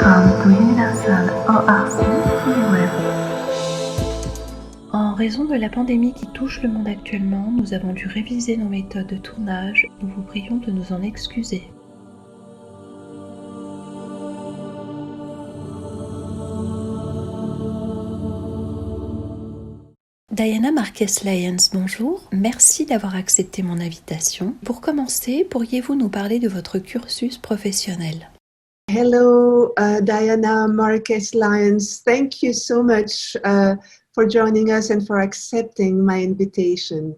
Welcome to Universal ORC TV Web. En raison de la pandémie qui touche le monde actuellement, nous avons dû réviser nos méthodes de tournage. Nous vous prions de nous en excuser. Diana Marquez-Lyons, bonjour. Merci d'avoir accepté mon invitation. Pour commencer, pourriez-vous nous parler de votre cursus professionnel? Hello, Diana Marquez-Lyons. Thank you so much for joining us and for accepting my invitation.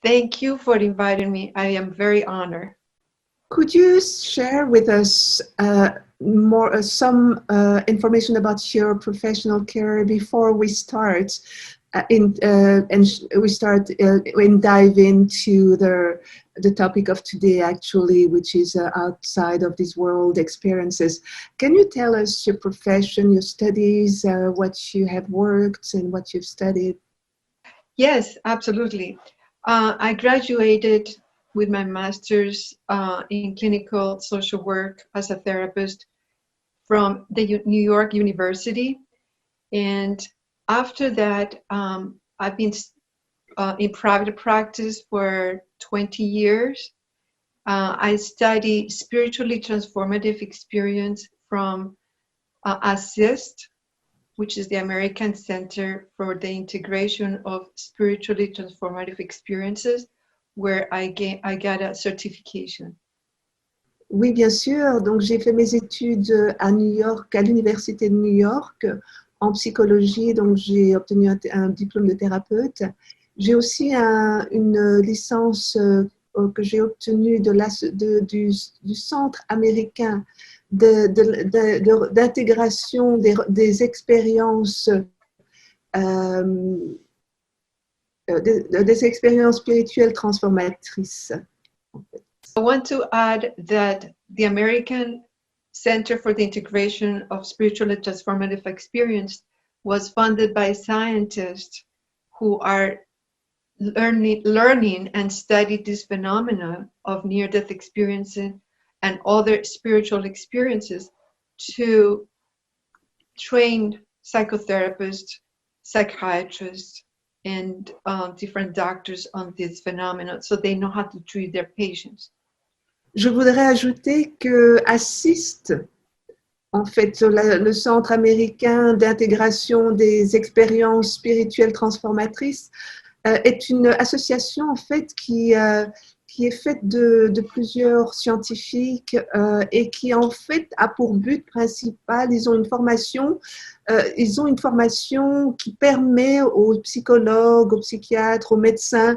Thank you for inviting me. I am very honored. Could you share with us some information about your professional career before we start and dive into the topic of today, actually, which is outside of this world experiences. Can you tell us your profession, your studies, what you have worked and what you've studied? Yes, absolutely. I graduated with my master's in clinical social work as a therapist from the New York University. And after that, I've been in private practice for 20 years. I study spiritually transformative experience from ASSIST, which is the American Center for the Integration of Spiritually Transformative Experiences, where I got a certification. Oui, bien sûr. Donc, j'ai fait mes études à New York, à l'Université de New York, en psychologie. Donc, j'ai obtenu un diplôme de thérapeute. J'ai aussi une licence que j'ai obtenue du Centre américain d'intégration des expériences des expériences spirituelles transformatrices. I want to add that the American Center for the Integration of Spiritually Transformative Experience was funded by scientists who are learning and study this phenomenon of near-death experiences and other spiritual experiences to train psychotherapists, psychiatrists, and different doctors on this phenomenon so they know how to treat their patients. Je voudrais ajouter que ASSIST, en fait, le Centre américain d'intégration des expériences spirituelles transformatrices, est une association en fait qui est faite de plusieurs scientifiques et qui en fait a pour but principal, ils ont une formation qui permet aux psychologues, aux psychiatres, aux médecins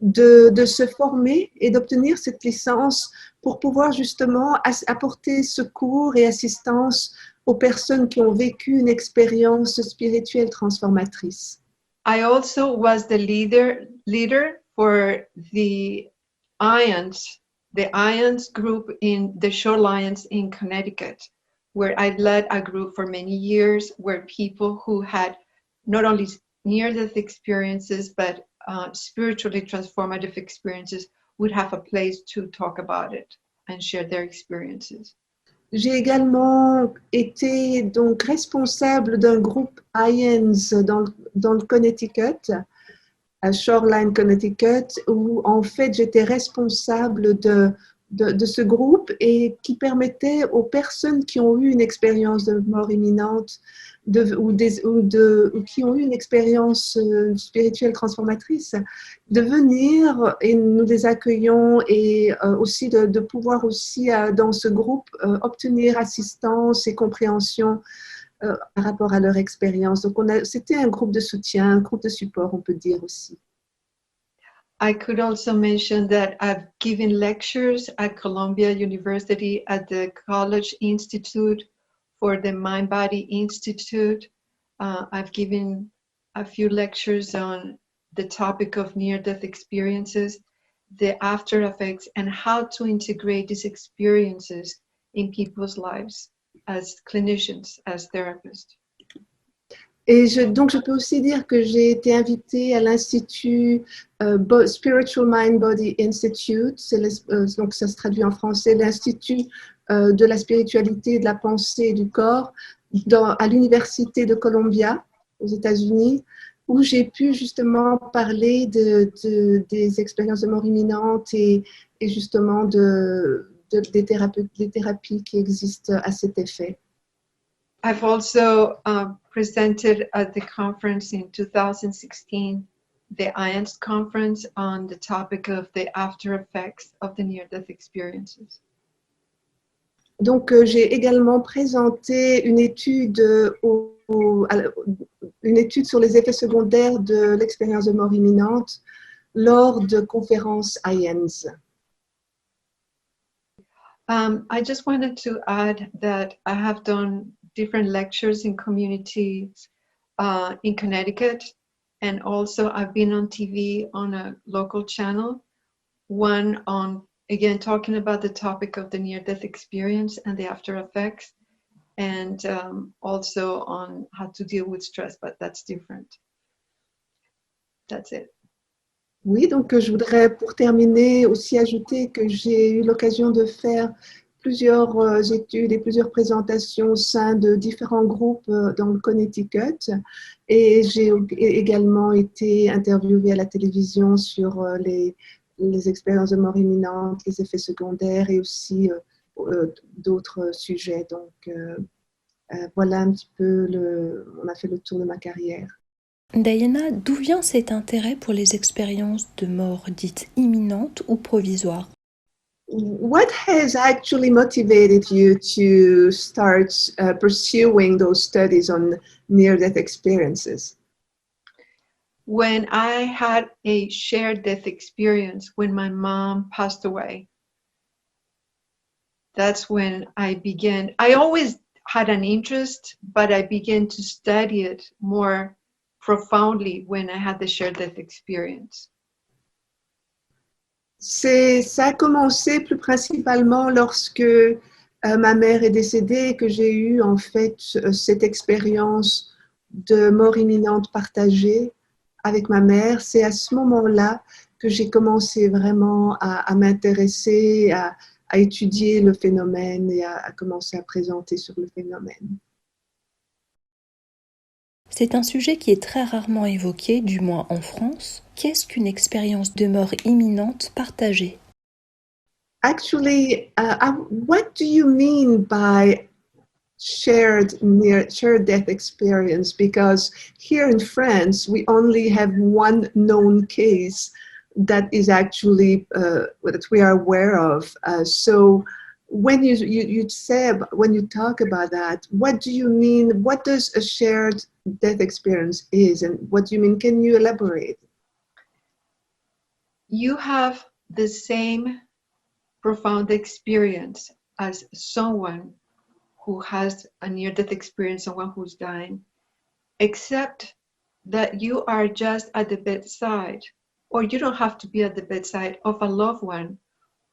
de se former et d'obtenir cette licence pour pouvoir justement apporter secours et assistance aux personnes qui ont vécu une expérience spirituelle transformatrice. I also was the leader for the IONS group in the Shorelines in Connecticut, where I led a group for many years where people who had not only near-death experiences, but spiritually transformative experiences would have a place to talk about it and share their experiences. J'ai également été donc responsable d'un groupe IONS dans le Connecticut, à Shoreline, Connecticut, où en fait j'étais responsable de ce groupe et qui permettait aux personnes qui ont eu une expérience de mort imminente ou qui ont eu une expérience spirituelle transformatrice de venir et nous les accueillons et aussi de pouvoir aussi dans ce groupe obtenir assistance et compréhension par rapport à leur expérience. Donc c'était un groupe de soutien, un groupe de support, on peut dire aussi. I could also mention that I've given lectures at Columbia University at the College Institute for the Mind-Body Institute. I've given a few lectures on the topic of near-death experiences, the after effects, and how to integrate these experiences in people's lives as clinicians, as therapists. Et donc, je peux aussi dire que j'ai été invitée à l'Institut Spiritual Mind Body Institute, donc ça se traduit en français, l'Institut de la spiritualité, de la pensée et du corps, à l'Université de Columbia, aux États-Unis, où j'ai pu justement parler des expériences de mort imminente et justement des thérapies qui existent à cet effet. I've also presented at the conference in 2016, the IANS conference, on the topic of the after effects of the near-death experiences. Donc, j'ai également présenté une étude, une étude sur les effets secondaires de l'expérience de mort imminente lors de conférences IANS. I just wanted to add that I have done different lectures in communities in Connecticut, and also I've been on TV on a local channel, one on, again, talking about the topic of the near-death experience and the after effects, and also on how to deal with stress, but that's different. That's it. Oui, donc je voudrais pour terminer aussi ajouter que j'ai eu l'occasion de faire plusieurs études et plusieurs présentations au sein de différents groupes dans le Connecticut, et j'ai également été interviewée à la télévision sur les expériences de mort imminente, les effets secondaires et aussi d'autres sujets. Donc voilà un petit peu, on a fait le tour de ma carrière. Diana, d'où vient cet intérêt pour les expériences de mort dites imminentes ou provisoires? What has actually motivated you to start pursuing those studies on near-death experiences? When I had a shared death experience when my mom passed away, that's when I began. I always had an interest, but I began to study it more profoundly when I had the shared death experience. Ça a commencé plus principalement lorsque ma mère est décédée et que j'ai eu en fait cette expérience de mort imminente partagée avec ma mère. C'est à ce moment-là que j'ai commencé vraiment à m'intéresser, à étudier le phénomène et à commencer à présenter sur le phénomène. C'est un sujet qui est très rarement évoqué, du moins en France. Qu'est-ce qu'une expérience de mort imminente partagée? Actually, what do you mean by shared death experience? Because here in France, we only have one known case that is actually that we are aware of. So when you say, when you talk about that, what do you mean? What does a shared death experience is, and what do you mean? Can you elaborate? You have the same profound experience as someone who has a near-death experience, someone who's dying, except that you are just at the bedside, or you don't have to be at the bedside of a loved one,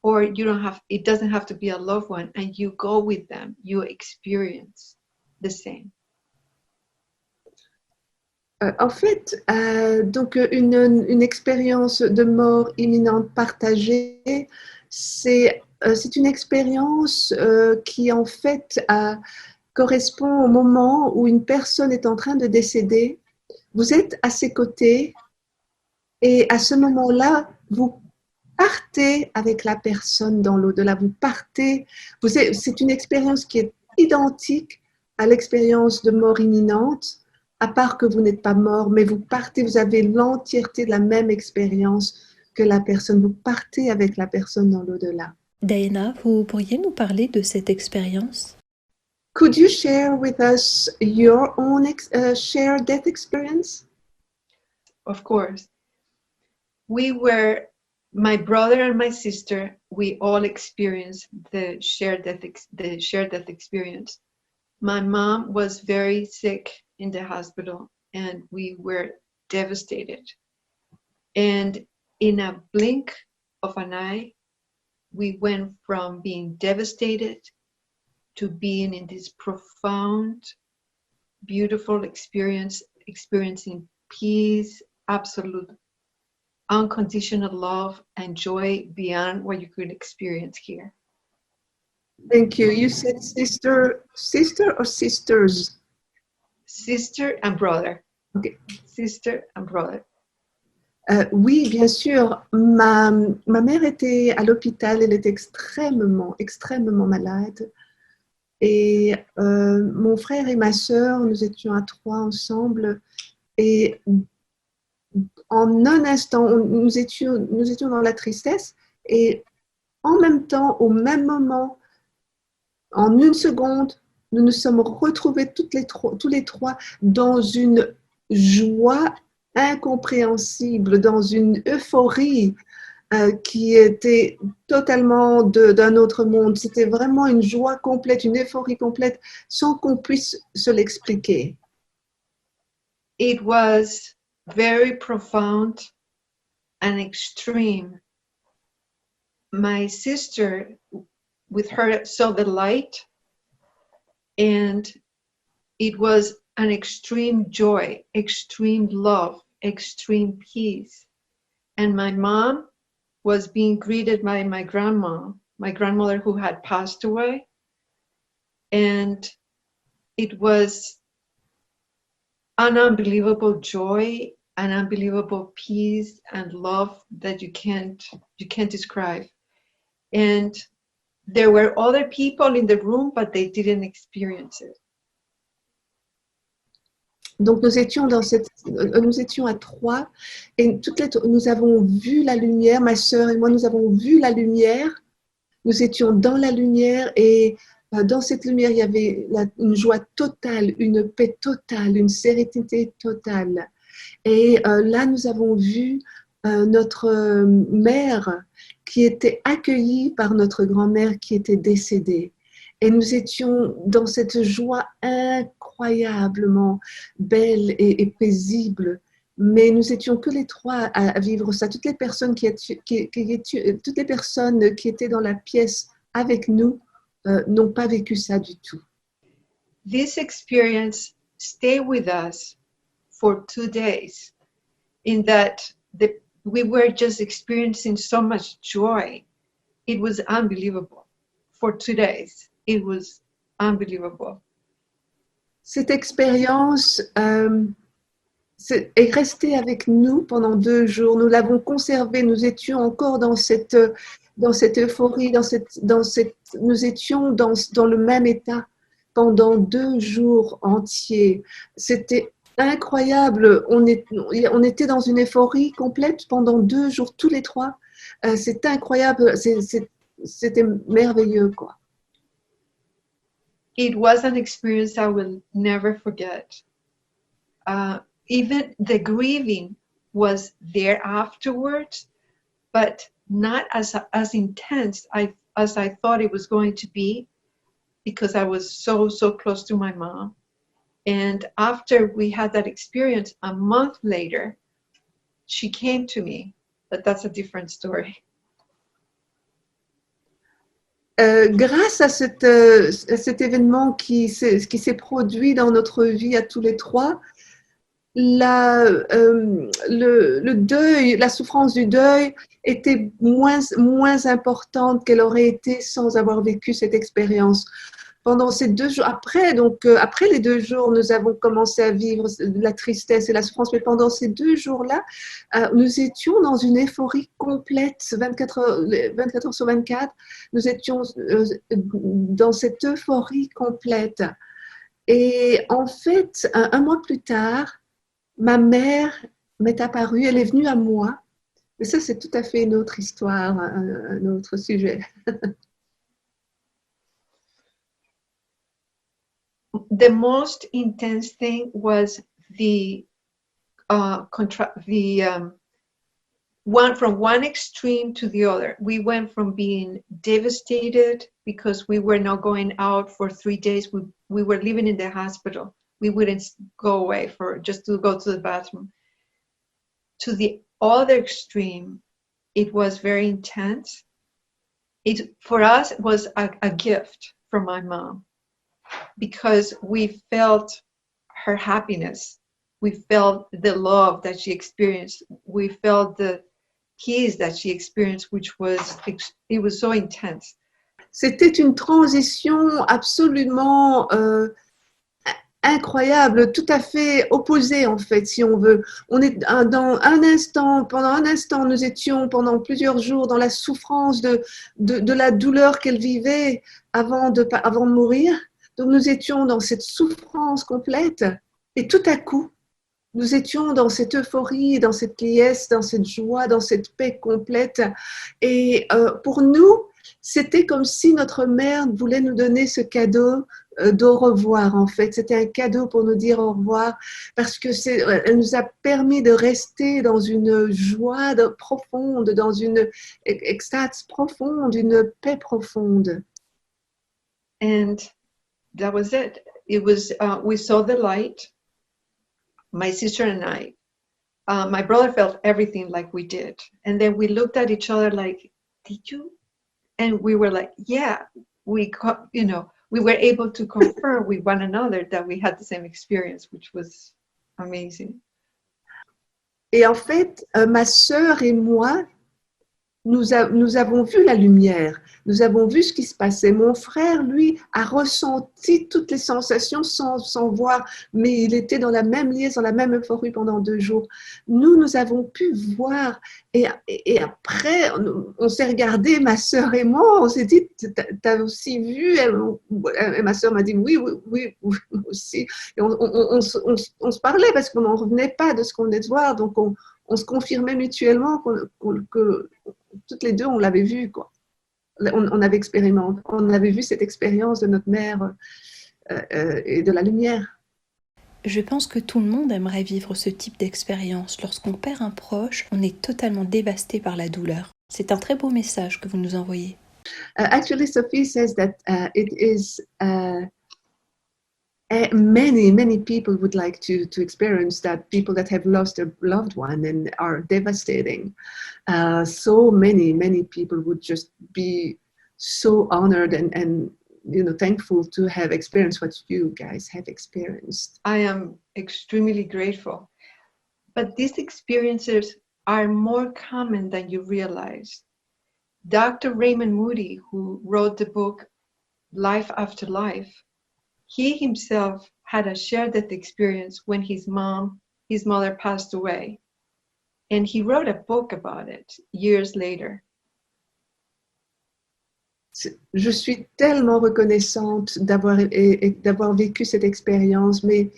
or it doesn't have to be a loved one, and you go with them, you experience the same. En fait, donc une expérience de mort imminente partagée, c'est une expérience qui en fait correspond au moment où une personne est en train de décéder. Vous êtes à ses côtés et à ce moment-là, vous partez avec la personne dans l'au-delà. Vous partez. C'est une expérience qui est identique à l'expérience de mort imminente, à part que vous n'êtes pas mort, mais vous partez, vous avez l'entièreté de la même expérience que la personne. Vous partez avec la personne dans l'au-delà. Diana, vous pourriez nous parler de cette expérience? Could you share with us your own shared death experience? Of course. My brother and my sister, we all experienced the shared death experience. My mom was very sick in the hospital, and we were devastated. And in a blink of an eye, we went from being devastated to being in this profound beautiful experience, experiencing peace, absolute unconditional love and joy beyond what you could experience here. Thank you. You said sister or sisters? Sister and brother. Okay. Sister and brother. Oui, bien sûr. Ma mère était à l'hôpital, elle était extrêmement malade. Et mon frère et ma sœur, nous étions à 3 ensemble. Et en un instant, nous étions dans la tristesse. Et en même temps, au même moment, en une seconde, nous nous sommes retrouvés tous les trois dans une joie incompréhensible, dans une euphorie qui était totalement d'un autre monde. C'était vraiment une joie complète, une euphorie complète, sans qu'on puisse se l'expliquer. It was very profound and extreme. My sister, with her, saw the light, and it was an extreme joy, extreme love, extreme peace. And my mom was being greeted by my grandmother who had passed away. And it was an unbelievable joy, an unbelievable peace and love that you can't describe. And there were other people in the room, but they didn't experience it. Donc nous étions à 3 et nous avons vu la lumière, ma sœur et moi, nous avons vu la lumière. Nous étions dans la lumière et dans cette lumière, il y avait une joie totale, une paix totale, une sérénité totale. Et là, nous avons vu notre mère qui était accueillie par notre grand-mère qui était décédée. Et nous étions dans cette joie incroyablement belle et paisible. Mais nous étions que les trois à vivre ça. Toutes les personnes qui étaient dans la pièce avec nous n'ont pas vécu ça du tout. This experience stayed with us for 2 days, in that we were just experiencing so much joy. It was unbelievable. For 2 days, it was unbelievable. Cette expérience est restée avec nous pendant 2 jours. Nous l'avons conservée. Nous étions encore dans cette euphorie, nous étions dans le même état pendant 2 jours entiers. C'était incroyable. On était dans une euphorie complète pendant 2 jours, tous les trois. C'est incroyable. C'était merveilleux, quoi. It was an experience I will never forget. Even the grieving was there afterwards, but not as intense as I thought it was going to be, because I was so close to my mom. And after we had that experience, a month later, she came to me, but that's a different story. Grâce à cet événement qui s'est produit dans notre vie à tous les trois, le deuil, la souffrance du deuil était moins importante qu'elle aurait été sans avoir vécu cette expérience. Pendant ces 2 jours, après les 2 jours, nous avons commencé à vivre la tristesse et la souffrance, mais pendant ces 2 jours-là, nous étions dans une euphorie complète, 24 heures sur 24, nous étions dans cette euphorie complète. Et en fait, un mois plus tard, ma mère m'est apparue, elle est venue à moi, mais ça c'est tout à fait une autre histoire, un autre sujet. The most intense thing was one from one extreme to the other. We went from being devastated because we were not going out for 3 days. We were living in the hospital. We wouldn't go away just to go to the bathroom. To the other extreme, it was very intense. For us, it was a gift from my mom, because we felt her happiness. We felt the love that she experienced. We felt the peace that she experienced, which was, it was so intense. C'était une transition absolument incroyable, tout à fait opposée en fait, si on veut. On est dans un instant, pendant un instant, nous étions pendant plusieurs jours dans la souffrance de la douleur qu'elle vivait avant de mourir. Donc nous étions dans cette souffrance complète et tout à coup, nous étions dans cette euphorie, dans cette liesse, dans cette joie, dans cette paix complète. Et pour nous, c'était comme si notre mère voulait nous donner ce cadeau d'au revoir, en fait. C'était un cadeau pour nous dire au revoir parce que elle nous a permis de rester dans une joie profonde, dans une extase profonde, une paix profonde. And that was it. It was, we saw the light, my sister and I. My brother felt everything like we did. And then we looked at each other like, did you? And we were like, yeah, we were able to confirm with one another that we had the same experience, which was amazing. Et en fait, ma sœur et moi, nous avons vu la lumière, nous avons vu ce qui se passait. Mon frère, lui, a ressenti toutes les sensations sans voir, mais il était dans la même liesse, dans la même euphorie pendant 2 jours. Nous avons pu voir et après, on s'est regardé, ma sœur et moi, on s'est dit, t'as aussi vu? Et ma sœur m'a dit, oui, aussi. Et on se parlait parce qu'on n'en revenait pas de ce qu'on venait de voir, donc on se confirmait mutuellement que toutes les deux, on l'avait vu, quoi. On avait vu cette expérience de notre mère et de la lumière. Je pense que tout le monde aimerait vivre ce type d'expérience. Lorsqu'on perd un proche, on est totalement dévasté par la douleur. C'est un très beau message que vous nous envoyez. Actually, Sophie says that it is many people would like to experience that. People that have lost a loved one and are devastating. So many people would just be so honored and thankful to have experienced what you guys have experienced. I am extremely grateful. But these experiences are more common than you realize. Dr. Raymond Moody, who wrote the book Life After Life, he himself had a shared-death experience when his mother passed away. And he wrote a book about it years later. Je suis tellement reconnaissante d'avoir vécu cette expérience, mais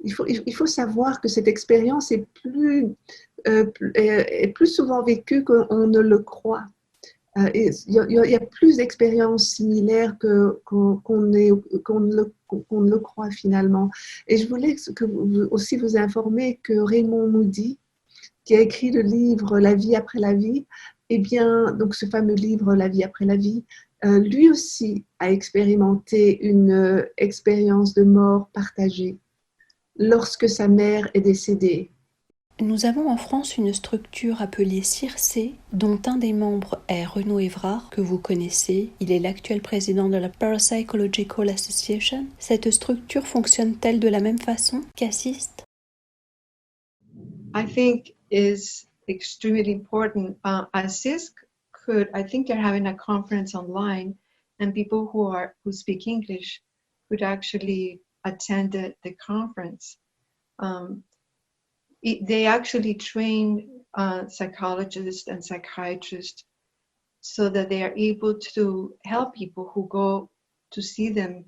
il faut savoir que cette expérience est plus souvent vécue qu'on ne le croit. Il y a plus d'expériences similaires qu'on ne le croit finalement. Et je voulais aussi vous informer que Raymond Moody, qui a écrit le livre La vie après la vie, eh bien, donc ce fameux livre La vie après la vie, lui aussi a expérimenté une expérience de mort partagée lorsque sa mère est décédée. Nous avons en France une structure appelée CIRCE, dont un des membres est Renaud Évrard, que vous connaissez. Il est l'actuel président de la Parapsychological Association. Cette structure fonctionne-t-elle de la même façon qu'Assist? I think is extremely important. Assist I think they're having a conference online, and people who speak English could actually attend the conference. They actually train psychologists and psychiatrists so that they are able to help people who go to see them,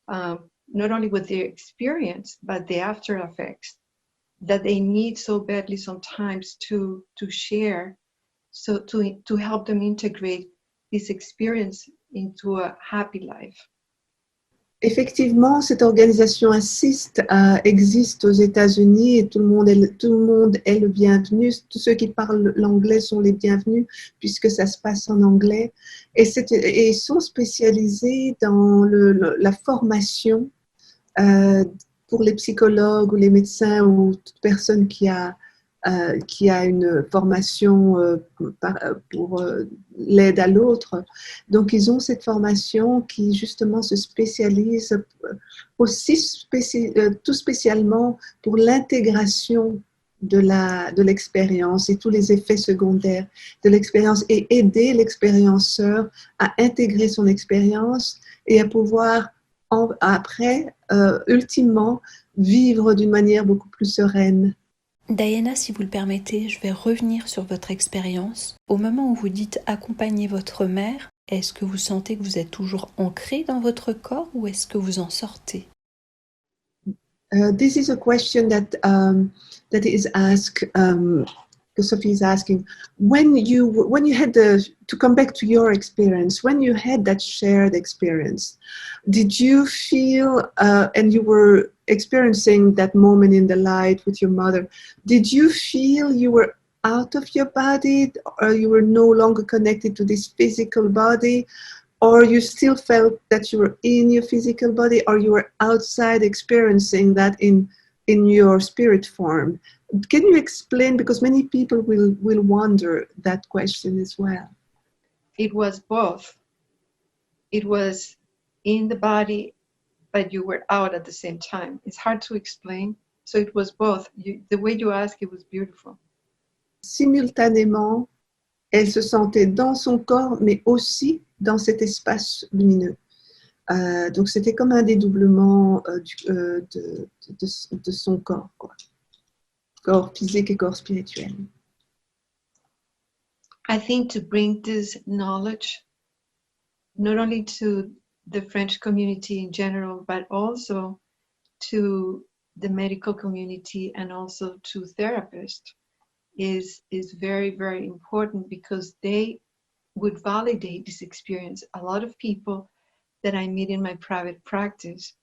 not only with their experience, but the after effects that they need so badly sometimes to share, so to help them integrate this experience into a happy life. Effectivement, cette organisation Assist existe aux États-Unis et tout le monde est le bienvenu. Tous ceux qui parlent l'anglais sont les bienvenus puisque ça se passe en anglais. Et ils sont spécialisés dans la formation pour les psychologues ou les médecins ou toute personne qui a qui a une formation pour l'aide à l'autre. Donc, ils ont cette formation qui, justement, se spécialise aussi tout spécialement pour l'intégration de l'expérience et tous les effets secondaires de l'expérience et aider l'expérienceur à intégrer son expérience et à pouvoir après, ultimement, vivre d'une manière beaucoup plus sereine. Diana, si vous le permettez, je vais revenir sur votre expérience. Au moment où vous dites accompagner votre mère, est-ce que vous sentez que vous êtes toujours ancré dans votre corps ou est-ce que vous en sortez? This is a question that is asked. Sophie is asking, when you had to come back to your experience, when you had that shared experience, did you feel and you were experiencing that moment in the light with your mother, did you feel you were out of your body, or you were no longer connected to this physical body, or you still felt that you were in your physical body, or you were outside experiencing that in your spirit form? Can you explain, because many people will wonder that question as well? It was both. It was in the body, but you were out at the same time. It's hard to explain. So it was both. The way you asked it was beautiful. Simultanément, elle se sentait dans son corps, mais aussi dans cet espace lumineux. Donc c'était comme un dédoublement de son corps, quoi. Corps physique et corps spirituel. I think to bring this knowledge not only to the French community in general, but also to the medical community and also to therapists is very, very important, because they would validate this experience. A lot of people that I meet in my private practice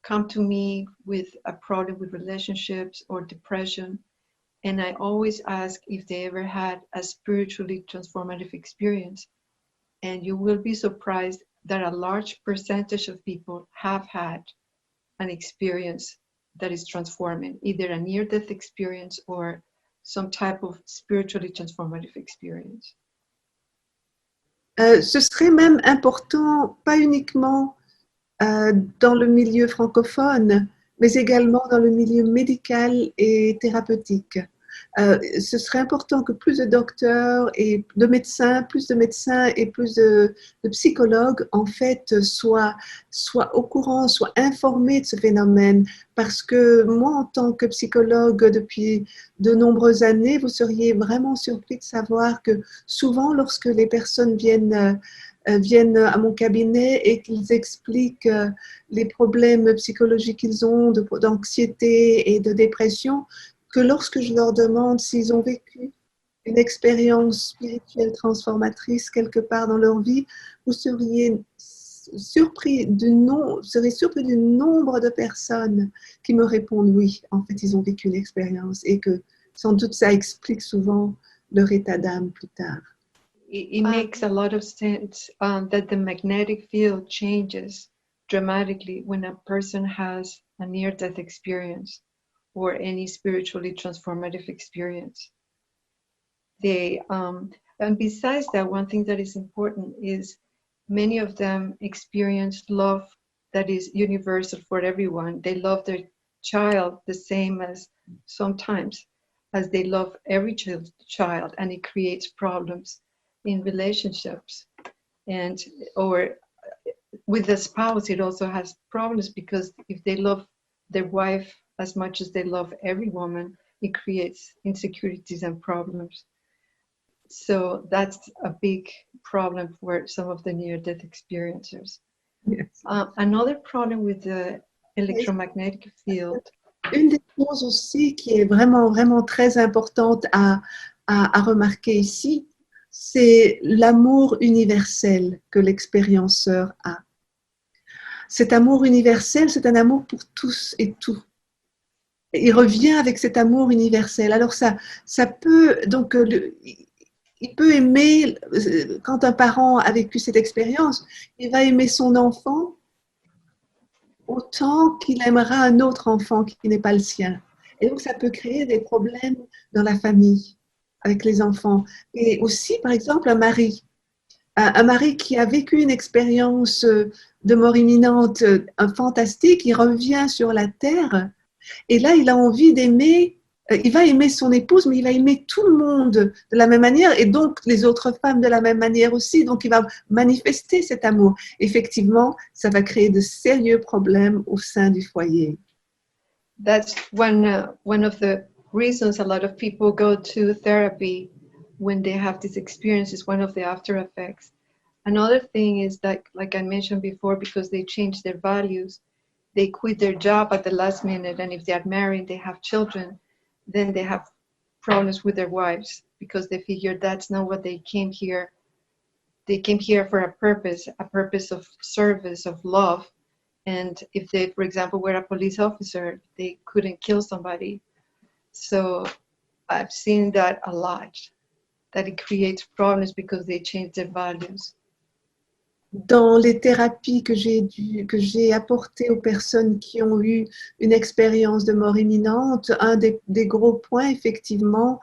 come to me with a problem with relationships or depression, and I always ask if they ever had a spiritually transformative experience. And you will be surprised that a large percentage of people have had an experience that is transforming, either a near-death experience or some type of spiritually transformative experience. Ce serait même important, pas uniquement dans le milieu francophone, mais également dans le milieu médical et thérapeutique. Ce serait important que plus de docteurs et de médecins, plus de médecins et plus de psychologues, en fait, soient au courant, soient informés de ce phénomène. Parce que moi, en tant que psychologue depuis de nombreuses années, vous seriez vraiment surpris de savoir que souvent, lorsque les personnes viennent à mon cabinet et qu'ils expliquent les problèmes psychologiques qu'ils ont, d'anxiété et de dépression, que lorsque je leur demande s'ils ont vécu une expérience spirituelle transformatrice quelque part dans leur vie, vous seriez surpris du nombre de personnes qui me répondent oui, en fait, ils ont vécu une expérience, et que sans doute ça explique souvent leur état d'âme plus tard. It makes a lot of sense that the magnetic field changes dramatically when a person has a near-death experience or any spiritually transformative experience. And besides that, one thing that is important is many of them experience love that is universal for everyone. They love their child the same as sometimes as they love every child, and it creates problems in relationships. And or with the spouse, it also has problems, because if they love their wife as much as they love every woman, it creates insecurities and problems. So that's a big problem for some of the near-death experiencers. Yes. Another problem with the electromagnetic field. Une des choses aussi qui est vraiment, vraiment très importante à remarquer ici, c'est l'amour universel que l'expérienceur a. Cet amour universel, c'est un amour pour tous et tout. Il revient avec cet amour universel. Alors ça peut, donc il peut aimer, quand un parent a vécu cette expérience, il va aimer son enfant autant qu'il aimera un autre enfant qui n'est pas le sien. Et donc, ça peut créer des problèmes dans la famille, avec les enfants. Et aussi, par exemple, un mari qui a vécu une expérience de mort imminente fantastique, il revient sur la terre et là, il a envie d'aimer, il va aimer son épouse, mais il va aimer tout le monde de la même manière et donc les autres femmes de la même manière aussi. Donc, il va manifester cet amour. Effectivement, ça va créer de sérieux problèmes au sein du foyer. That's one of the reasons a lot of people go to therapy when they have this experience is one of the after effects. Another thing is that, like I mentioned before, because they change their values, they quit their job at the last minute, and if they are married, they have children, then they have problems with their wives because they figure that's not what they came here. They came here for a purpose of service, of love. And if they, for example, were a police officer, they couldn't kill somebody. So I've seen that a lot, that it creates problems because they change their values. Dans les thérapies que j'ai apportées aux personnes qui ont eu une expérience de mort imminente, un des gros points, effectivement,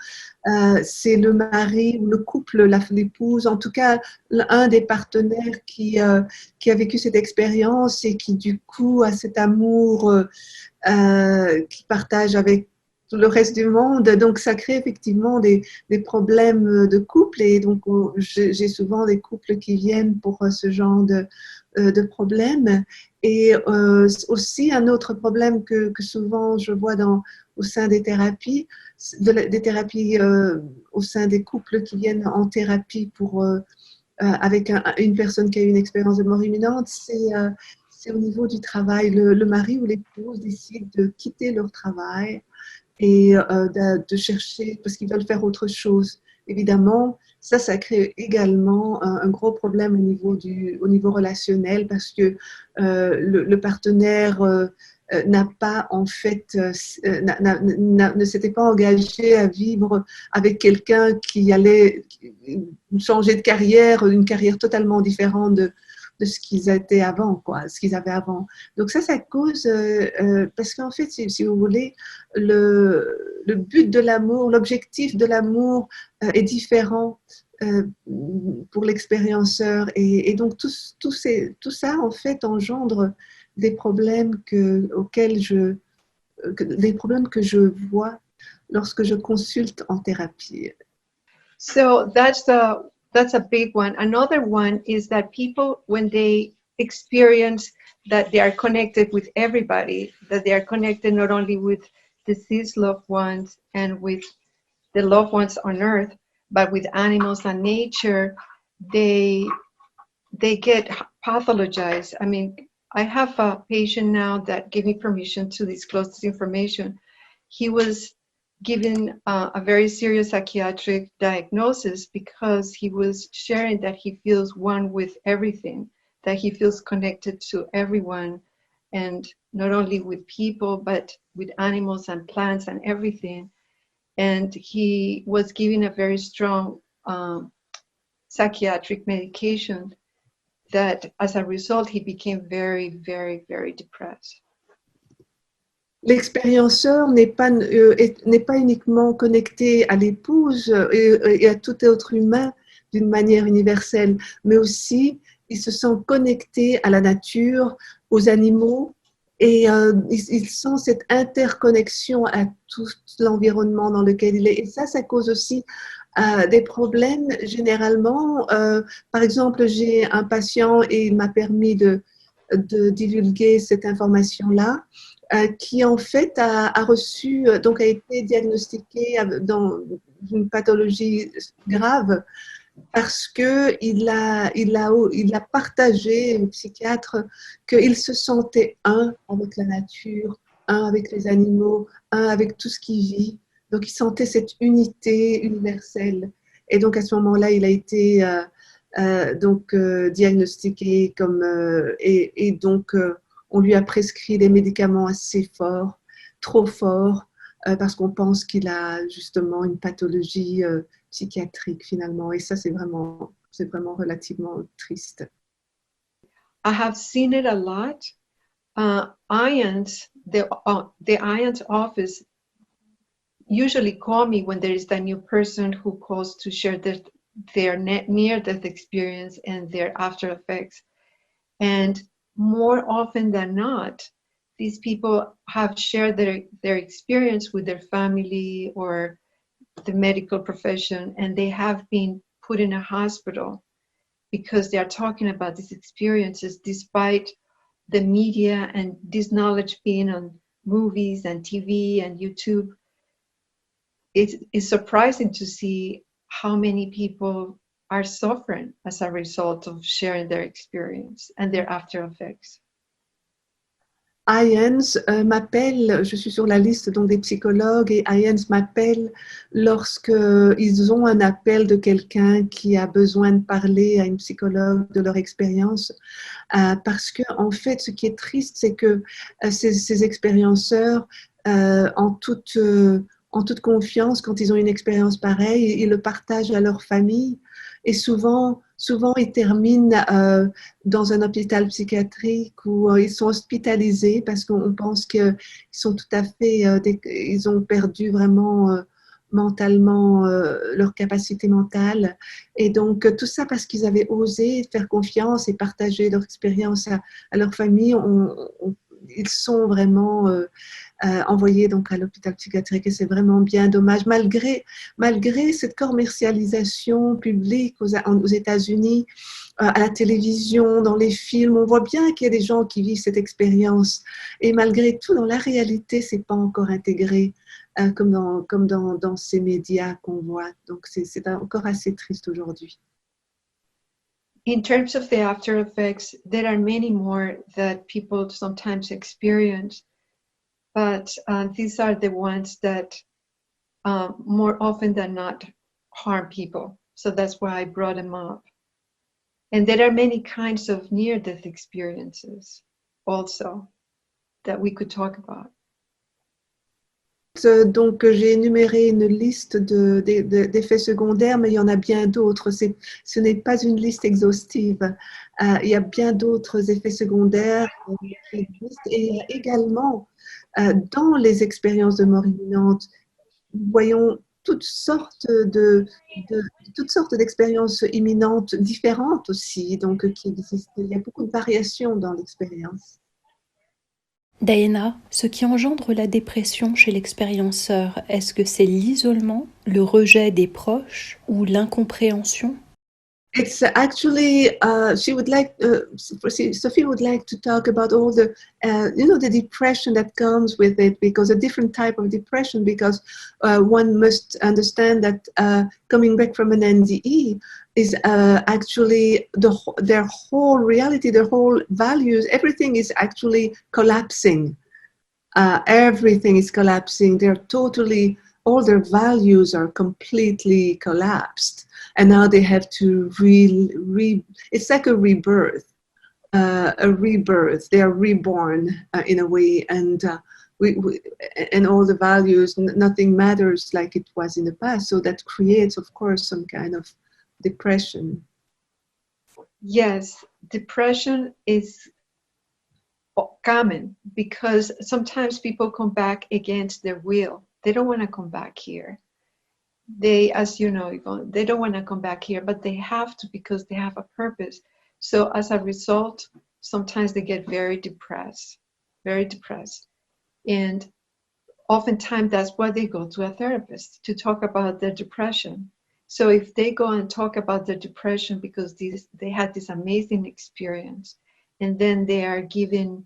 c'est le mari ou le couple, l'épouse, en tout cas, un des partenaires qui a vécu cette expérience et qui, du coup, a cet amour qu'il partage avec tout le reste du monde. Donc, ça crée effectivement des problèmes de couple. Et donc, j'ai souvent des couples qui viennent pour ce genre de problèmes. Et aussi, un autre problème que souvent je vois au sein des thérapies, au sein des couples qui viennent en thérapie avec une personne qui a eu une expérience de mort imminente, c'est au niveau du travail. Le mari ou l'épouse décide de quitter leur travail et de chercher, parce qu'ils veulent faire autre chose. Évidemment, ça crée également un gros problème au niveau relationnel parce que le partenaire n'a pas en fait ne s'était pas engagé à vivre avec quelqu'un qui allait changer de carrière, une carrière totalement différente de ce qu'ils étaient avant, quoi, ce qu'ils avaient avant. Donc ça cause, parce qu'en fait, si vous voulez, le but de l'amour, l'objectif de l'amour est différent pour l'expérienceur. Et donc tout ça, en fait, engendre des problèmes des problèmes que je vois lorsque je consulte en thérapie. So that's a big one. Another one is that people, when they experience that they are connected with everybody, that they are connected not only with deceased loved ones and with the loved ones on earth, but with animals and nature, they get pathologized. I mean, I have a patient now that gave me permission to disclose this information. He was given a very serious psychiatric diagnosis because he was sharing that he feels one with everything, that he feels connected to everyone, and not only with people, but with animals and plants and everything. And he was given a very strong psychiatric medication that as a result, he became very, very, very depressed. L'expérienceur n'est pas uniquement connecté à l'épouse et à tout autre humain d'une manière universelle, mais aussi il se sent connecté à la nature, aux animaux, et il sent cette interconnexion à tout l'environnement dans lequel il est. Et ça cause aussi des problèmes généralement. Par exemple, j'ai un patient et il m'a permis de divulguer cette information-là, qui en fait a été diagnostiqué dans une pathologie grave parce qu'il a partagé, le psychiatre, qu'il se sentait un avec la nature, un avec les animaux, un avec tout ce qui vit. Donc il sentait cette unité universelle. Et donc à ce moment-là, il a été diagnostiqué comme et donc on lui a prescrit des médicaments assez forts, trop forts, parce qu'on pense qu'il a justement une pathologie psychiatrique finalement. Et ça, c'est vraiment relativement triste. I have seen it a lot. IANS, the IANS office usually call me when there is that new person who calls to share their near-death experience and their after effects. And more often than not, these people have shared their experience with their family or the medical profession, and they have been put in a hospital because they are talking about these experiences despite the media and this knowledge being on movies and TV and YouTube. It's surprising to see how many people are suffering as a result of sharing their experience and their after effects. IANS m'appelle, je suis sur la liste donc des psychologues, et IANS m'appelle lorsque ils ont un appel de quelqu'un qui a besoin de parler à une psychologue de leur expérience, parce que en fait, ce qui est triste, c'est que ces expérienceurs, en toute confiance, quand ils ont une expérience pareille, ils le partagent à leur famille, et souvent ils terminent dans un hôpital psychiatrique où ils sont hospitalisés parce qu'on pense qu'ils sont tout à fait, ils ont perdu vraiment mentalement leur capacité mentale. Et donc tout ça parce qu'ils avaient osé faire confiance et partager leur expérience à leur famille. Ils sont vraiment envoyés donc à l'hôpital psychiatrique, et c'est vraiment bien dommage. Malgré cette commercialisation publique aux États-Unis, à la télévision, dans les films, on voit bien qu'il y a des gens qui vivent cette expérience, et malgré tout, dans la réalité, c'est pas encore intégré comme dans ces médias qu'on voit. Donc c'est encore assez triste aujourd'hui. In terms of the after effects, there are many more that people sometimes experience, but these are the ones that more often than not harm people. So that's why I brought them up. And there are many kinds of near-death experiences also that we could talk about. Donc, j'ai énuméré une liste d'effets secondaires, mais il y en a bien d'autres. Ce n'est pas une liste exhaustive. Il y a bien d'autres effets secondaires qui existent. Et il y a également, dans les expériences de mort imminente, nous voyons toutes sortes d'expériences imminentes différentes aussi, donc qui existent. Il y a beaucoup de variations dans l'expérience. Diana, ce qui engendre la dépression chez l'expérienceur, est-ce que c'est l'isolement, le rejet des proches ou l'incompréhension? It's actually, Sophie would like to talk about all the, the depression that comes with it, because a different type of depression, because one must understand that coming back from an NDE is actually their whole reality, their whole values, everything is actually collapsing. Everything is collapsing. All their values are completely collapsed. And now they have to it's like a rebirth. They are reborn in a way, and and all the values, nothing matters like it was in the past. So that creates, of course, some kind of depression. Yes, depression is common because sometimes people come back against their will. They don't want to come back here. They, as you know, Yvonne, they don't want to come back here, but they have to because they have a purpose. So as a result, sometimes they get very depressed. And oftentimes that's why they go to a therapist, to talk about their depression. So if they go and talk about their depression because they had this amazing experience, and then they are given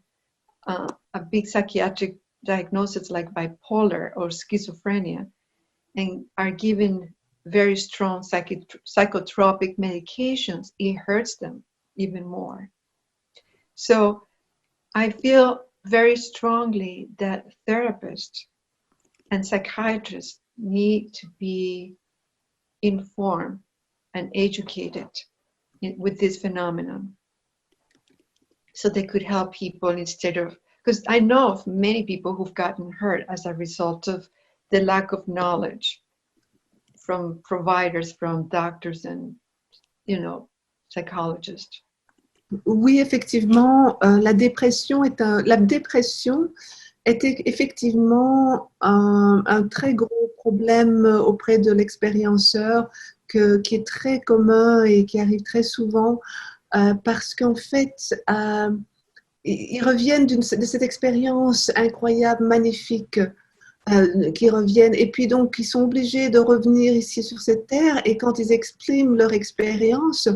a big psychiatric diagnosis like bipolar or schizophrenia, and are given very strong psychotropic medications, it hurts them even more. So I feel very strongly that therapists and psychiatrists need to be informed and educated with this phenomenon, so they could help people instead of, because I know of many people who've gotten hurt as a result of the lack of knowledge from providers, from doctors and, psychologists. Oui, effectivement, la dépression était effectivement un très gros problème auprès de l'expérienceur qui est très commun et qui arrive très souvent parce qu'en fait, ils reviennent de cette expérience incroyable, magnifique, qui reviennent et puis donc ils sont obligés de revenir ici sur cette terre et quand ils expriment leur expérience,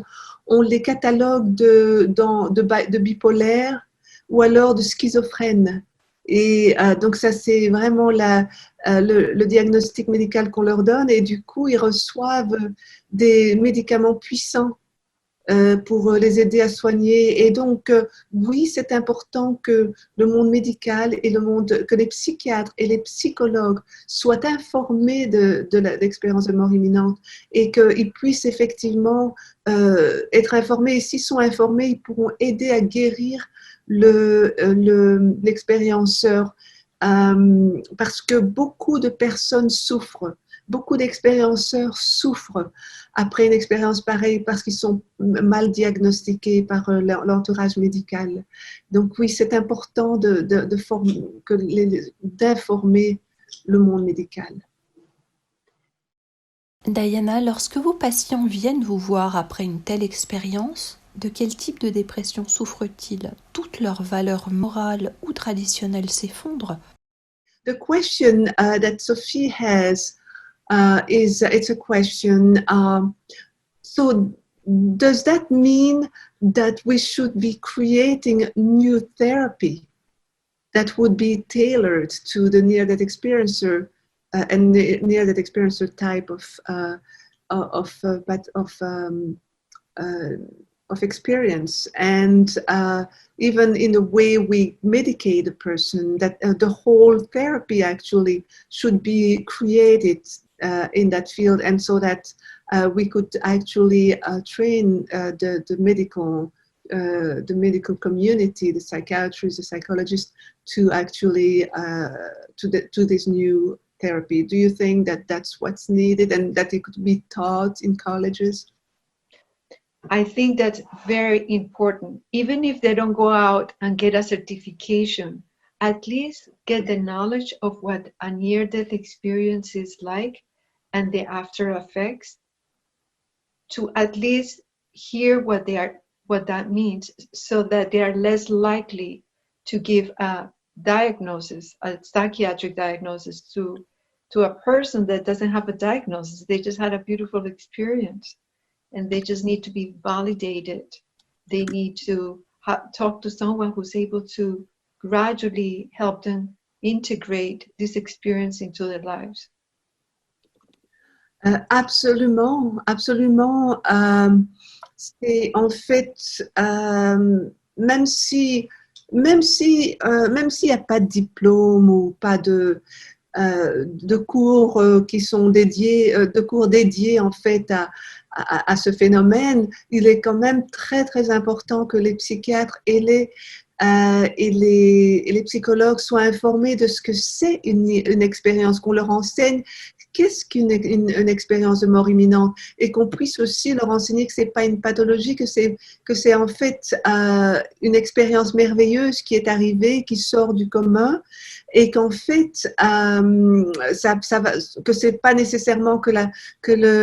on les catalogue de bipolaires ou alors de schizophrènes. Et donc ça c'est vraiment le diagnostic médical qu'on leur donne et du coup ils reçoivent des médicaments puissants pour les aider à soigner. Et donc, oui, c'est important que le monde médical et que les psychiatres et les psychologues soient informés de l'expérience de mort imminente et qu'ils puissent effectivement être informés. Et s'ils sont informés, ils pourront aider à guérir l'expérienceur parce que beaucoup de personnes souffrent. Beaucoup d'expérienceurs souffrent après une expérience pareille parce qu'ils sont mal diagnostiqués par l'entourage médical. Donc oui, c'est important d'informer le monde médical. Diana, lorsque vos patients viennent vous voir après une telle expérience, de quel type de dépression souffrent-ils? Toutes leurs valeurs morales ou traditionnelles s'effondrent? The question that Sophie has it's a question. So does that mean that we should be creating new therapy that would be tailored to the near-death experiencer and the near-death experiencer type of experience, and even in the way we medicate a person, that the whole therapy actually should be created in that field, and so that we could actually train the medical community, the psychiatrists, the psychologists, to actually to this new therapy. Do you think that that's what's needed and that it could be taught in colleges? I think that's very important. Even if they don't go out and get a certification, at least get the knowledge of what a near-death experience is like and the after effects, to at least hear what that means, so that they are less likely to give a diagnosis, a psychiatric diagnosis, to a person that doesn't have a diagnosis. They just had a beautiful experience and they just need to be validated. They need to talk to someone who's able to gradually help them integrate this experience into their lives. Absolument, absolument. C'est en fait, même s'il n'y a pas de diplôme ou pas de cours qui sont dédiés, de cours dédiés en fait à ce phénomène, il est quand même très très important que les psychiatres et les psychologues soient informés de ce que c'est une expérience, qu'on leur enseigne qu'est-ce qu'une expérience de mort imminente et qu'on puisse aussi leur enseigner que ce n'est pas une pathologie, que c'est en fait une expérience merveilleuse qui est arrivée, qui sort du commun et qu'en fait, que ce n'est pas nécessairement que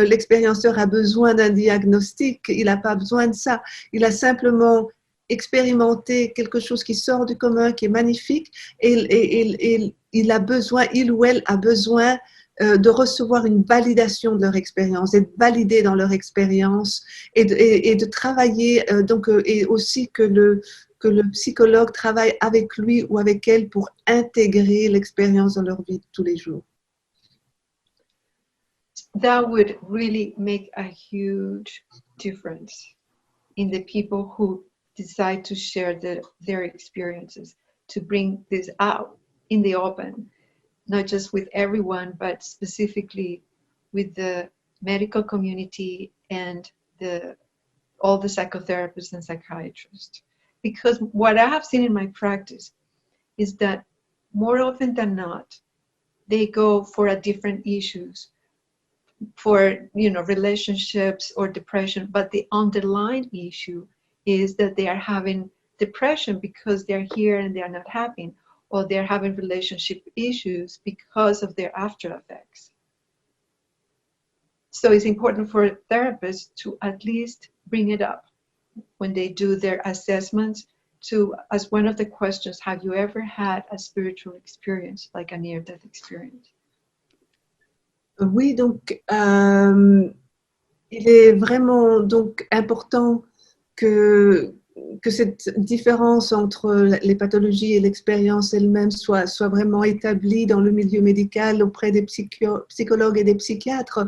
l'expérienceur a besoin d'un diagnostic, il n'a pas besoin de ça, il a simplement expérimenter quelque chose qui sort du commun, qui est magnifique, et il ou elle a besoin de recevoir une validation de leur expérience, d'être validé dans leur expérience et de travailler, et aussi que le psychologue travaille avec lui ou avec elle pour intégrer l'expérience dans leur vie de tous les jours. That would really make a huge difference in the people who decide to share their experiences, to bring this out in the open, not just with everyone, but specifically with the medical community and all the psychotherapists and psychiatrists. Because what I have seen in my practice is that more often than not, they go for different issues, for relationships or depression, but the underlying issue is that they are having depression because they're here and they're not happy, or they're having relationship issues because of their after effects. So it's important for therapists to at least bring it up when they do their assessments, to, as one of the questions, have you ever had a spiritual experience, like a near-death experience? Oui, donc il est vraiment donc important que cette différence entre les pathologies et l'expérience elle-même soit vraiment établie dans le milieu médical auprès des psychologues et des psychiatres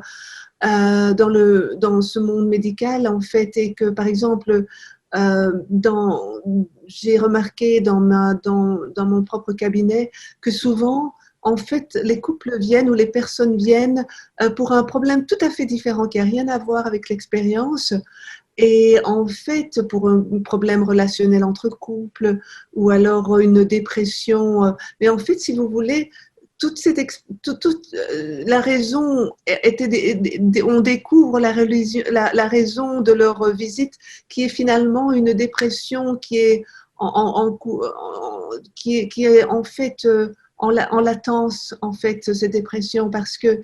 dans ce monde médical, en fait, et que, par exemple, j'ai remarqué dans mon propre cabinet que souvent, en fait, les couples viennent ou les personnes viennent pour un problème tout à fait différent qui n'a rien à voir avec l'expérience. Et en fait, pour un problème relationnel entre couples ou alors une dépression, mais en fait, si vous voulez, toute la raison on découvre la raison de leur visite, qui est finalement une dépression qui est qui est en fait en latence, en fait, cette dépression, parce que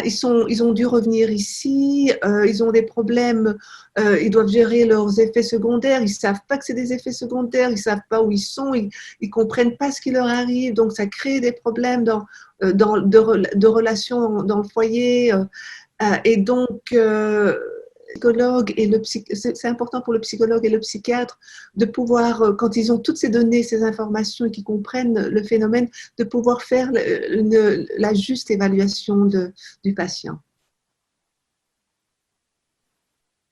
ils ont dû revenir ici, ils ont des problèmes, ils doivent gérer leurs effets secondaires, ils savent pas que c'est des effets secondaires, ils savent pas où ils sont, ils comprennent pas ce qui leur arrive, donc ça crée des problèmes de relations dans le foyer, et donc psychologue et c'est important pour le psychologue et le psychiatre de pouvoir, quand ils ont toutes ces données, ces informations et qu'ils comprennent le phénomène, de pouvoir faire la juste évaluation du patient.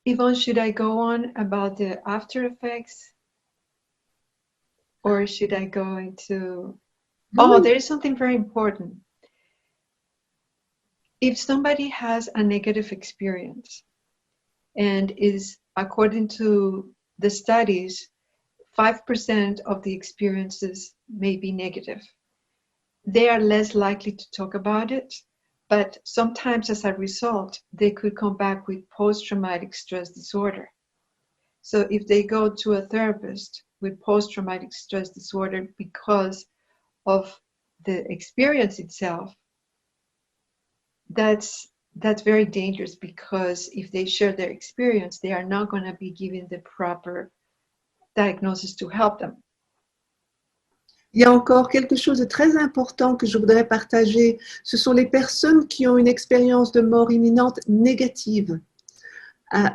Yvonne, should I go on about the after effects? Or should I go into... Oh, there is something very important. If somebody has a negative experience, and is, according to the studies, 5% of the experiences may be negative. They are less likely to talk about it, but sometimes as a result, they could come back with post-traumatic stress disorder. So if they go to a therapist with post-traumatic stress disorder because of the experience itself, that's very dangerous, because if they share their experience, they are not going to be given the proper diagnosis to help them. Il y a encore quelque chose de très important que je voudrais partager. Ce sont les personnes qui ont une expérience de mort imminente négative.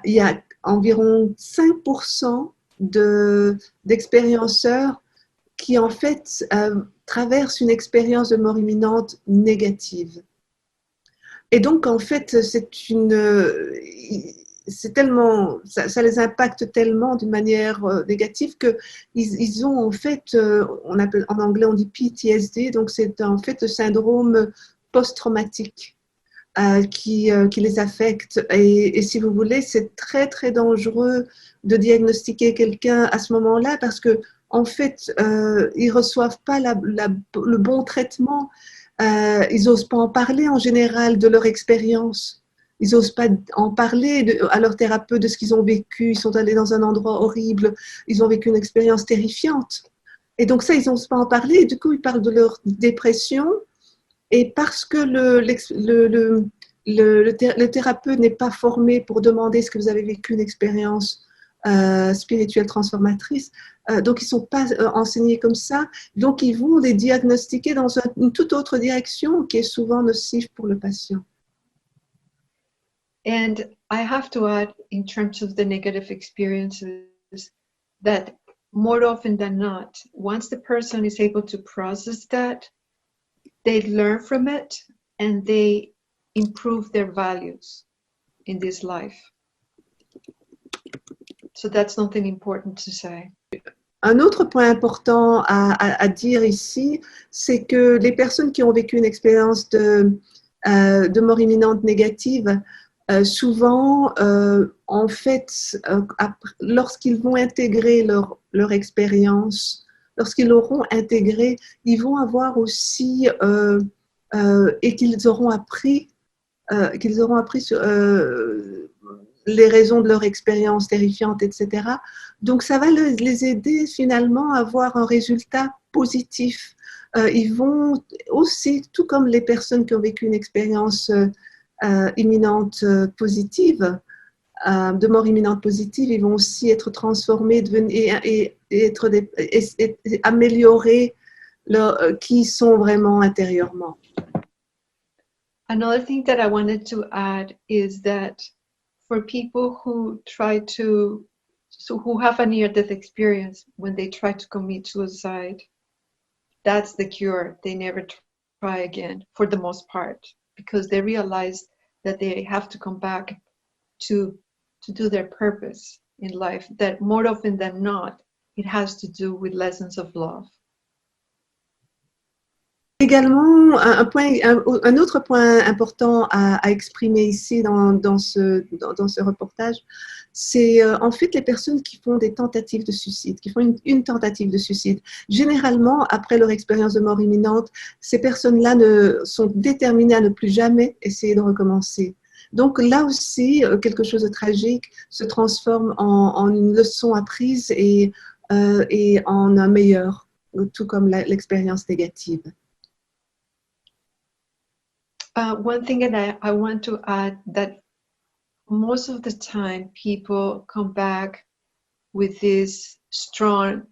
Il y a environ 5% d'expérienceurs qui, en fait, traversent une expérience de mort imminente négative. Et donc, en fait, c'est tellement, ça les impacte tellement d'une manière négative qu'ils ont, en fait, on appelle, en anglais on dit PTSD, donc c'est en fait le syndrome post-traumatique qui les affecte. Et si vous voulez, c'est très, très dangereux de diagnostiquer quelqu'un à ce moment-là, parce que, en fait, ils ne reçoivent pas le bon traitement. Ils n'osent pas en parler en général de leur expérience. Ils n'osent pas en parler à leur thérapeute de ce qu'ils ont vécu. Ils sont allés dans un endroit horrible. Ils ont vécu une expérience terrifiante. Et donc ça, ils n'osent pas en parler. Et du coup, ils parlent de leur dépression. Et parce que le thérapeute n'est pas formé pour demander est-ce que vous avez vécu une expérience spirituelle transformatrice, donc ils ne sont pas enseignés comme ça, donc ils vont les diagnostiquer dans une toute autre direction qui est souvent nocive pour le patient. And I have to add, in terms of the negative experiences, that more often than not, once the person is able to process that, they learn from it and they improve their values in this life. So that's something important to say. Un autre point important à dire ici, c'est que les personnes qui ont vécu une expérience de mort imminente négative, souvent, en fait, lorsqu'ils vont intégrer leur expérience, lorsqu'ils l'auront intégrée, ils vont avoir aussi, et qu'ils auront appris sur les raisons de leur expérience terrifiante, etc. Donc, ça va les aider finalement à avoir un résultat positif. Ils vont aussi, tout comme les personnes qui ont vécu une expérience imminente positive, de mort imminente positive, ils vont aussi être transformés et améliorer qui ils sont vraiment intérieurement. Another thing that I wanted to add is that for people who who have a near-death experience, when they try to commit suicide, that's the cure. They never try again, for the most part, because they realize that they have to come back to do their purpose in life, that more often than not, it has to do with lessons of love. Également, un autre point important à exprimer ici dans ce reportage, c'est en fait les personnes qui font des tentatives de suicide, qui font une tentative de suicide. Généralement, après leur expérience de mort imminente, ces personnes-là sont déterminées à ne plus jamais essayer de recommencer. Donc là aussi, quelque chose de tragique se transforme en une leçon apprise et en un meilleur, tout comme l'expérience négative. One thing that I want to add, that most of the time people come back with this strong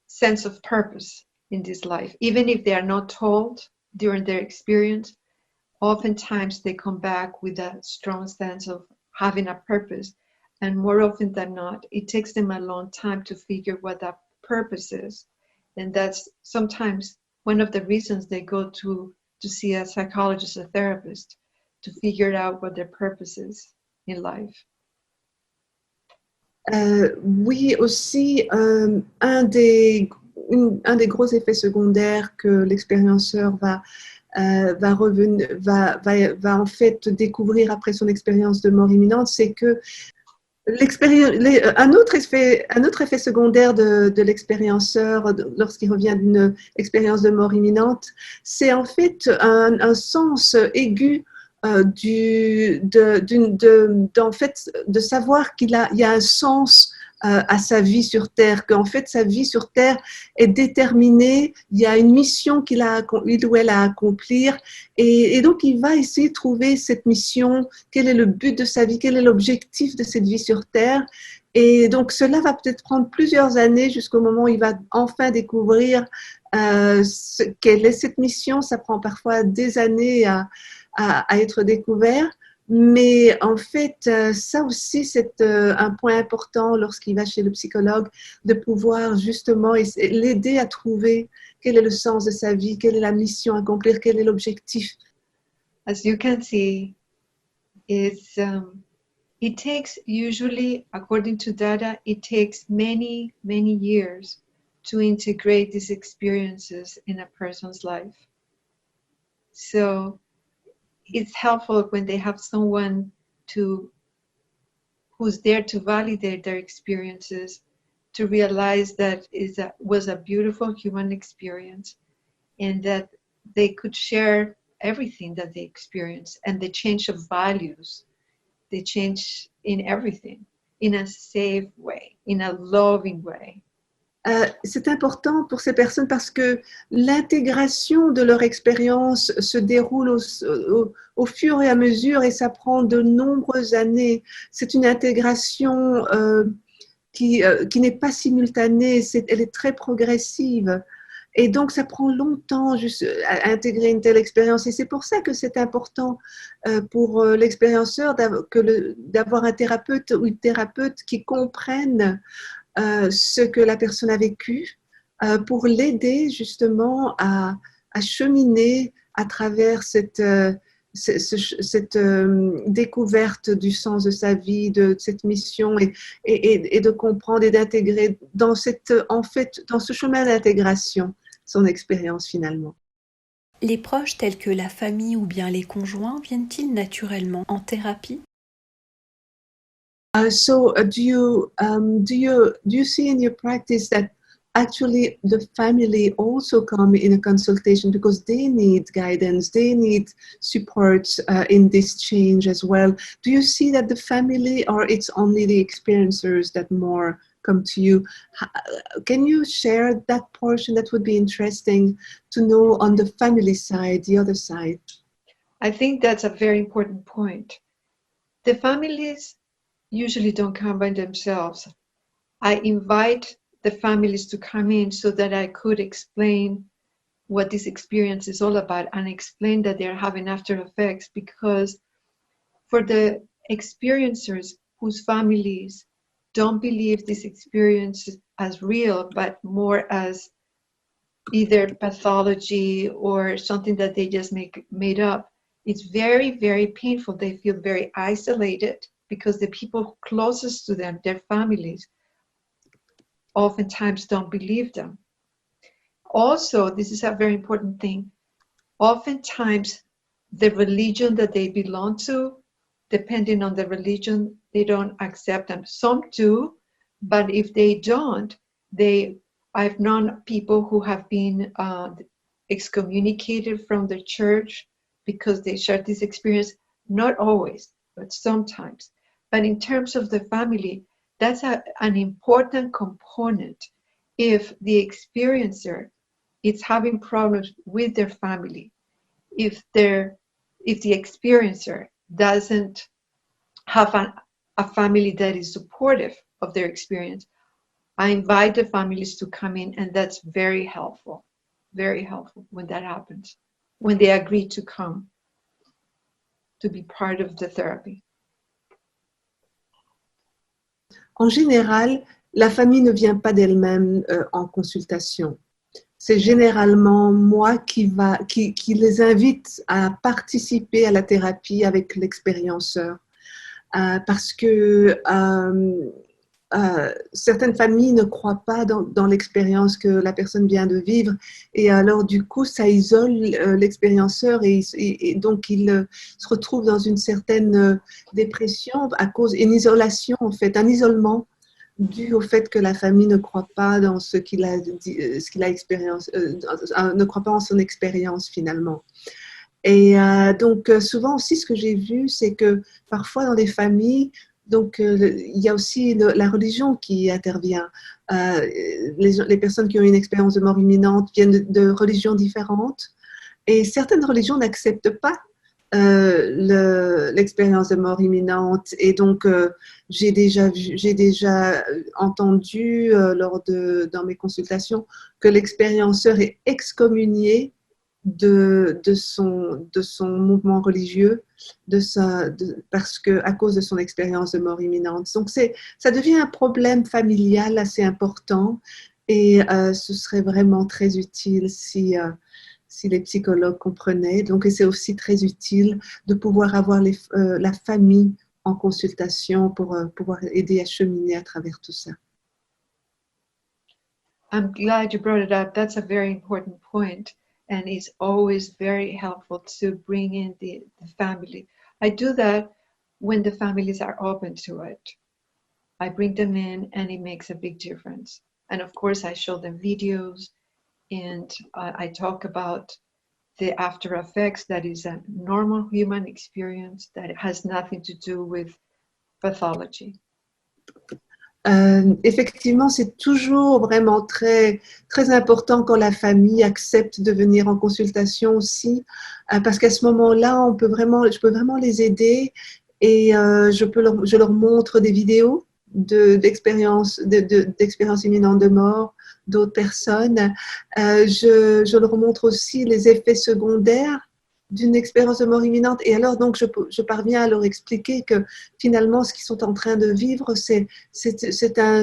sense of purpose in this life, even if they are not told during their experience. Oftentimes they come back with a strong sense of having a purpose, and more often than not, it takes them a long time to figure what that purpose is, and that's sometimes one of the reasons they go to see a psychologist, a therapist, to figure out what their purpose is in life. Oui, aussi, un des gros effets secondaires que l'expérienceur va en fait découvrir après son expérience de mort imminente, c'est que un autre effet secondaire de l'expérienceur lorsqu'il revient d'une expérience de mort imminente, c'est en fait un sens aigu de savoir qu'il y a un sens à sa vie sur Terre, qu'en fait sa vie sur Terre est déterminée, il y a une mission qu'il ou elle a à accomplir, et donc il va essayer de trouver cette mission, quel est le but de sa vie, quel est l'objectif de cette vie sur Terre, et donc cela va peut-être prendre plusieurs années jusqu'au moment où il va enfin découvrir quelle est cette mission. Ça prend parfois des années à être découvert. Mais en fait, ça aussi, c'est un point important lorsqu'il va chez le psychologue, de pouvoir justement l'aider à trouver quel est le sens de sa vie, quelle est la mission à accomplir, quel est l'objectif. As you can see, it takes usually, according to data, it takes many, many years to integrate these experiences in a person's life. So it's helpful when they have someone who's there to validate their experiences, to realize that it was a beautiful human experience, and that they could share everything that they experienced, and the change of values, they change in everything, in a safe way, in a loving way. C'est important pour ces personnes parce que l'intégration de leur expérience se déroule au fur et à mesure, et ça prend de nombreuses années. C'est une intégration qui n'est pas simultanée, elle est très progressive. Et donc, ça prend longtemps juste à intégrer une telle expérience. Et c'est pour ça que c'est important pour l'expérienceur d'avoir un thérapeute ou une thérapeute qui comprenne ce que la personne a vécu, pour l'aider justement à cheminer à travers cette découverte du sens de sa vie, de cette mission, et de comprendre et d'intégrer dans ce chemin d'intégration son expérience finalement. Les proches tels que la famille ou bien les conjoints viennent-ils naturellement en thérapie? So do you see in your practice that actually the family also come in a consultation because they need guidance, they need support in this change as well? Do you see that the family, or it's only the experiencers that more come to you. Can you share that portion? That would be interesting to know on the family side, the other side. I think that's a very important point. The families usually don't come by themselves. I invite the families to come in so that I could explain what this experience is all about and explain that they're having after effects, because for the experiencers whose families don't believe this experience as real, but more as either pathology or something that they just made up, it's very, very painful. They feel very isolated because the people closest to them, their families, oftentimes don't believe them. Also, this is a very important thing. Oftentimes, the religion that they belong to, depending on the religion, they don't accept them. Some do, but if they don't, I've known people who have been excommunicated from the church because they shared this experience. Not always, but sometimes. But in terms of the family, that's an important component. If the experiencer is having problems with their family, if the experiencer doesn't have a family that is supportive of their experience, I invite the families to come in, and that's very helpful when that happens, when they agree to come to be part of the therapy. En général, la famille ne vient pas d'elle-même en consultation. C'est généralement moi qui les invite à participer à la thérapie avec l'expérienceur. Parce que certaines familles ne croient pas dans l'expérience que la personne vient de vivre, et alors du coup ça isole l'expérienceur, et donc il se retrouve dans une certaine dépression à cause, une isolation en fait, un isolement dû au fait que la famille ne croit pas dans ce qu'il a expérience, ne croit pas en son expérience finalement. Et donc souvent aussi ce que j'ai vu, c'est que parfois dans les familles, donc il y a aussi la religion qui intervient. Les personnes qui ont une expérience de mort imminente viennent de religions différentes, et certaines religions n'acceptent pas l'expérience de mort imminente. Et donc j'ai déjà entendu dans mes consultations que l'expérienceur est excommunié de son mouvement religieux, parce que à cause de son expérience de mort imminente. Donc ça devient un problème familial assez important, et ce serait vraiment très utile si les psychologues comprenaient. Donc, et c'est aussi très utile de pouvoir avoir la famille en consultation pour pouvoir aider à cheminer à travers tout ça. I'm glad you brought it up. That's a very important point, and it's always very helpful to bring in the family. I do that when the families are open to it. I bring them in, and it makes a big difference. And of course, I show them videos, and I talk about the after effects. That is a normal human experience that has nothing to do with pathology. Effectivement, c'est toujours vraiment très, très important quand la famille accepte de venir en consultation aussi, parce qu'à ce moment-là, je peux vraiment les aider, et je leur montre des vidéos d'expériences imminentes de mort d'autres personnes. Je leur montre aussi les effets secondaires d'une expérience de mort imminente, et alors donc je parviens à leur expliquer que finalement ce qu'ils sont en train de vivre, c'est un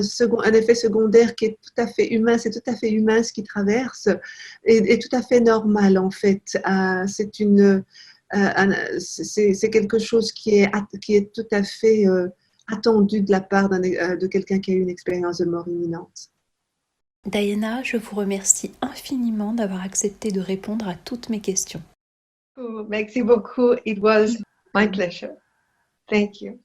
effet secondaire qui est tout à fait humain, c'est tout à fait humain ce qu'ils traversent, et tout à fait normal en fait. C'est quelque chose qui est tout à fait attendu de la part de quelqu'un qui a eu une expérience de mort imminente. Diana, je vous remercie infiniment d'avoir accepté de répondre à toutes mes questions. Merci beaucoup. It was my pleasure. Thank you.